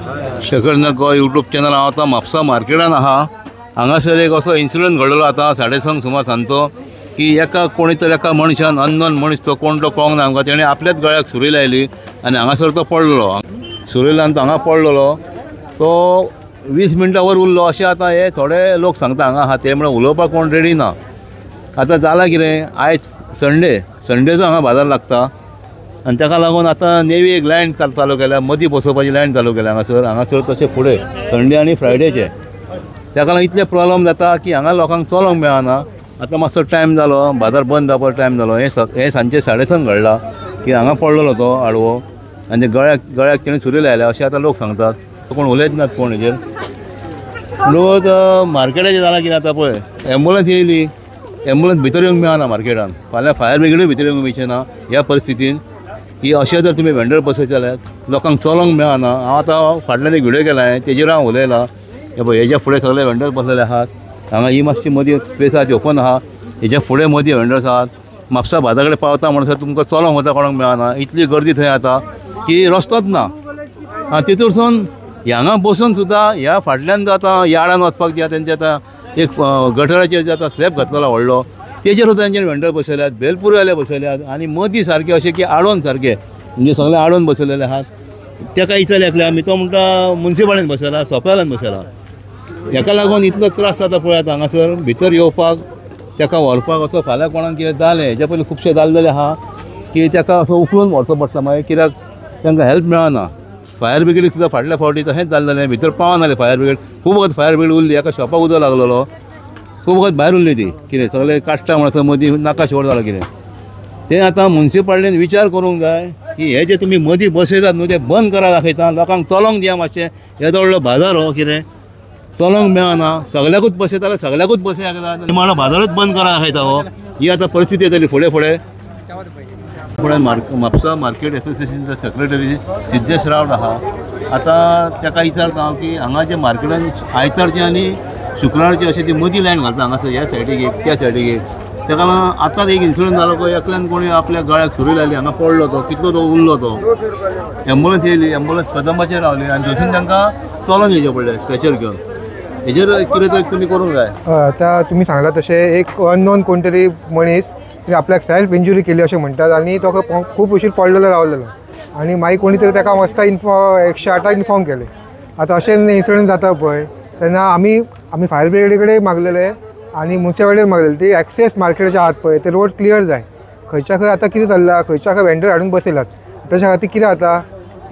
शेखर नायक गो YouTube channel हांव आतां म्हापसा मार्केटान आहा। हांगासर एक असो इन्सिडंट घडलो आतां 6:30 सुमार सांजचो की एका कोणी तरी एका मनशान अननोन मनीस तो कोण तो कळोंक ना आमकां तेणें आपल्याच गळ्याक सुरी लायली आनी हांगासर तो पडलेलो। सुरी लावन तो हांगा पडलेलो तो 20 मिनटां वर उरलो अशें आतां हे थोडे लोक सांगता हांगा आहा ते म्हणून उलोवपाक कोण रेडी ना। आतां जालां कितें आयज संडेचो हांगा बाजार लागता आनी ताका लागून आतां नेवी एक लायन चालू केल्या मदीं बसोवपाची लायन चालू केल्या हांगासर तशें फुडें संडे आनी फ्रायडेचे। ताका लागून इतले प्रॉब्लम जाता की हांगा लोकांक चलोंक मेळना। आतां मातसो टायम जालो बाजार बंद जावपाचो टायम जालो हे सांजचे 6:30 घडला की हांगा पडलेलो तो आडवो आनी गळ्याक तेणें सुरी लायल्या अशें आतां लोक सांगतात। कोण उलयत नात कोण हेजेर लोक मार्केटाचें जालां कितें आतां पळय एम्बुलन्स येयली एम्बुलन्स भितर येवंक मेळना मार्केटान फाल्यां फायर ब्रिगेडूय भितर येवंक मेळचें ना ह्या परिस्थितीन की अशें जर तुमी वेंडर बसयत जाल्यार लोकांक चलोंक मेळना। हांव आतां फाटल्यान एक व्हिडियो केला तेजेर हांव उलयलां हे पळय हेज्या फुडें सगळे वेंडर बसलेले आहात। हांगा ही मातशी मदीं स्पेस आहा ती ओपन आहा हेज्या फुडें मदीं वेंडर्स आहात। म्हापसा बाजार कडेन पावता म्हणसर तुमकां चलोंक वता कोणाक मेळना इतली गर्दी थंय आतां की रस्तोच ना। तितूरसून हांगा बसून सुद्दां ह्या फाटल्यान जो आतां यार्डान वचपाक जे तेंचे आतां एक गटराचेर जे आतां स्लॅब घातलेलो व्हडलो तेजेर सुद्दां तेंचेर वेंडर बसयल्यात बेलपुरीवाले बसयल्यात आनी मदीं सारके अशें की आडोवन सारके म्हणजे सगळे आडोवन बसयलेले आहात। तेका विचारले आमी तो म्हणटा मुन्सिपालिटीन बसयला सोंप्यालान बसयला हेका लागून इतलो त्रास जाता पळयात हांगासर भितर येवपाक तेका व्हरपाक असो फाल्यां कोणाक कितें जालें हेज्या पयलीं खुबशे जाल्लेले आहा की तेका असो उखलून व्हरचो पडटा मागीर कित्याक तांकां हेल्प मेळना। फायर ब्रिगेडीक सुद्दां फाटल्या फावटी तशेंच जाल्लें भितर पावनासलें फायर ब्रिगेड खूब वखत फायर ब्रिगेड उरली एका शॉपाक उदक लागलेलो खूब वखत भायर उरली ती कितें सगळें काश्टा म्हणसर मदीं नाका शेवट जालो कितें तें आतां मुन्सिपालिटीन विचार करूंक जाय की हे जे तुमी मदीं बसयतात न्हू ते बंद करा दाखयता लोकांक चलोंक दिया मातशें येदो व्हडलो बाजार हो कितें चलोंक मेळना सगळ्याकूच बसयता जाल्यार सगळ्याकूच बसयाक जाय निमाणो बाजारूच बंद करा दाखयता हो ही आतां परिस्थिती येतली फुडें फुडें Mapusa market एसोसिएशनचा secretary Siddhesh Robert आहा आतां ताका विचारता हांव की हांगा जे मार्केटान आयतारची आनी शुक्रारची अशी ती मदीं लायन घालता हांगासर ह्या सायडीक एक त्या सायडीक एक ताका लागून आतांच एक इन्सिडंट जालो पळय एकल्यान कोणी आपल्या गळ्याक सुरी लायली हांगा पडलो तो कितलो तो उरलो तो एम्बुलन्स येयली एम्बुलन्स कदंबाचेर रावली आनी थंयसून तांकां चलोन येवचें पडलें स्ट्रेचर घेवन हेजेर कितें तरी तुमी करूंक जाय। आतां तुमी सांगला तशें एक अननोन कोण तरी मनीस आपल्याक सेल्फ इंजुरी केली अशें म्हणटात आनी तो खूब उशीर पडलेलो रावलेलो आनी मागीर कोणी तरी ताका मस्ता 108 इन्फॉर्म केलें। आतां अशें इन्सिडंट जाता पळय तेन्ना आमी फायर ब्रिगेडी कडेन मागलेले आनी मुन्सिपालिटीर मागलेले ती एक्सेस मार्केटाचे आहात पळय ते रोड क्लियर जाय खंयच्या खंय आतां कितें चल्लां खंयच्या खंय वेंडर हाडून बसयलात ताच्या खातीर कितें जाता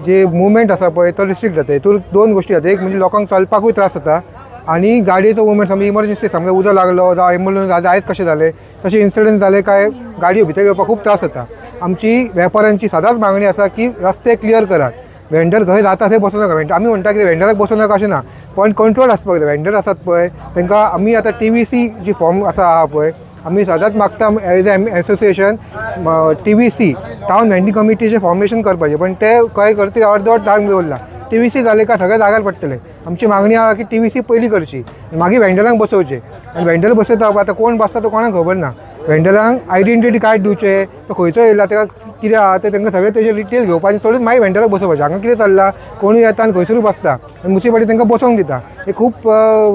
जे मुवमेंट आसा पळय तो रिस्ट्रिक्ट जाता। हितूर दोन गोश्टी जाता एक म्हणजे लोकांक चलपाकूय त्रास जाता आनी गाडयेचो मुवमेंट समजा इमर्जन्सी समजा उदक लागलो जावं एम्बुलन्स आयज कशें जालें तशें इन्सिडंट जाले काय गाडयो भितर येवपाक खूब त्रास जाता। आमची वेपाऱ्यांची सदांच मागणी आसा की रस्ते क्लियर करात वेंडर खंय जाता थंय बसूं नाका आमी म्हणटा की वेंडराक बसूं नाका अशें ना पण कंट्रोल आसपाक जाय। वेंडर आसात पळय तांकां आमी आतां TVC जी फॉर्म आहा पळय आमी सदांच मागता as association TVC town vending कमिटीचें फॉर्मेशन करपाचें पण ते खंय करतले अर्दवट टायम दवरला। TVC जाले का सगळे जाग्यार पडटले आमची मागणी आहा की TVC पयलीं करची मागीर वेंडरांक बसोवचें आनी वेंडर बसयता आतां कोण बसता तो कोणाक खबर ना वेंडरांक आयडेंटिटी कार्ड दिवचें तो खंयचो येयला ताका कितें आहा तें तांकां सगळें तेजेर डिटेल घेवपाचें सोडून मागीर वेंडराक बसोवपाचें हांगा कितें चल्लां कोणूय येता आनी खंयसरूय बसता आनी मुन्सिपालिटी तांकां बसोवंक दिता हें खूब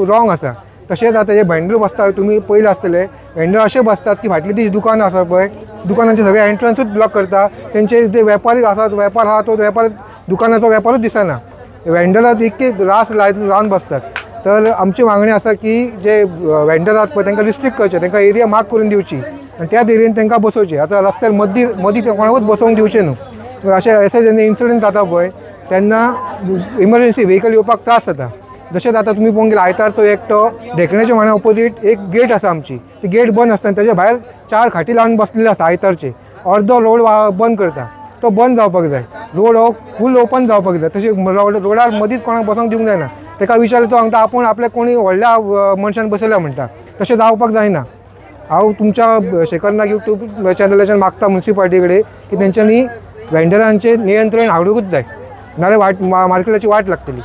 रॉंग आसा। तशेंच आतां जे वेंडर बसता तुमी पयले आसतले वेंडर अशें बसतात की फाटली ती दुकानां आसा पळय दुकानांचे सगळे एंट्रन्सूच ब्लॉक करता तेंचे जे वेपारी आसात वेपार आहा तो वेपार दुकानाचो वेपारूच दिसना वेंडराक इतके रास लावन बसतात। तर आमची मागणी आसा की जे वेंडर आहात पळय तांकां रिस्ट्रिक्ट करचें तांकां एरिया मार्क करून दिवची आनी त्याच एरियेन तांकां बसोवचें। आतां रस्त्यार मदीं कोणाकूच बसोवंक दिवचें न्हू अशें जेन्ना इन्सिडंट जाता पळय तेन्ना इमर्जन्सी व्हेकल येवपाक त्रास जाता। जशेंच आतां तुमी पळोवंक गेल्यार आयतारचो एकटो ढेकण्याच्या वाड्या ऑपोजीट एक गेट आसा आमची ती गेट बंद आसता तेच्या भायर 4 खाटी लावन बसलेले आसा आयतारचे अर्दो रोड बंद करता तो बंद जावपाक जाय रोड हो फूल ओपन जावपाक जाय तशें रोडार मदींच कोणाक बसोवंक दिवंक जायना। ताका विचारलें तो सांगता आपूण आपल्या कोणी व्हडल्या मनशान बसयला म्हणटा तशें जावपाक जायना। हांव तुमच्या शेखर नायक यूट्यूब चॅनलाच्यान मागता मुन्सिपालिटी कडेन की तेंच्यांनी वेंडरांचेर नियंत्रण हाडूंकूच जाय नाल्यार मार्केटाची वाट लागतली।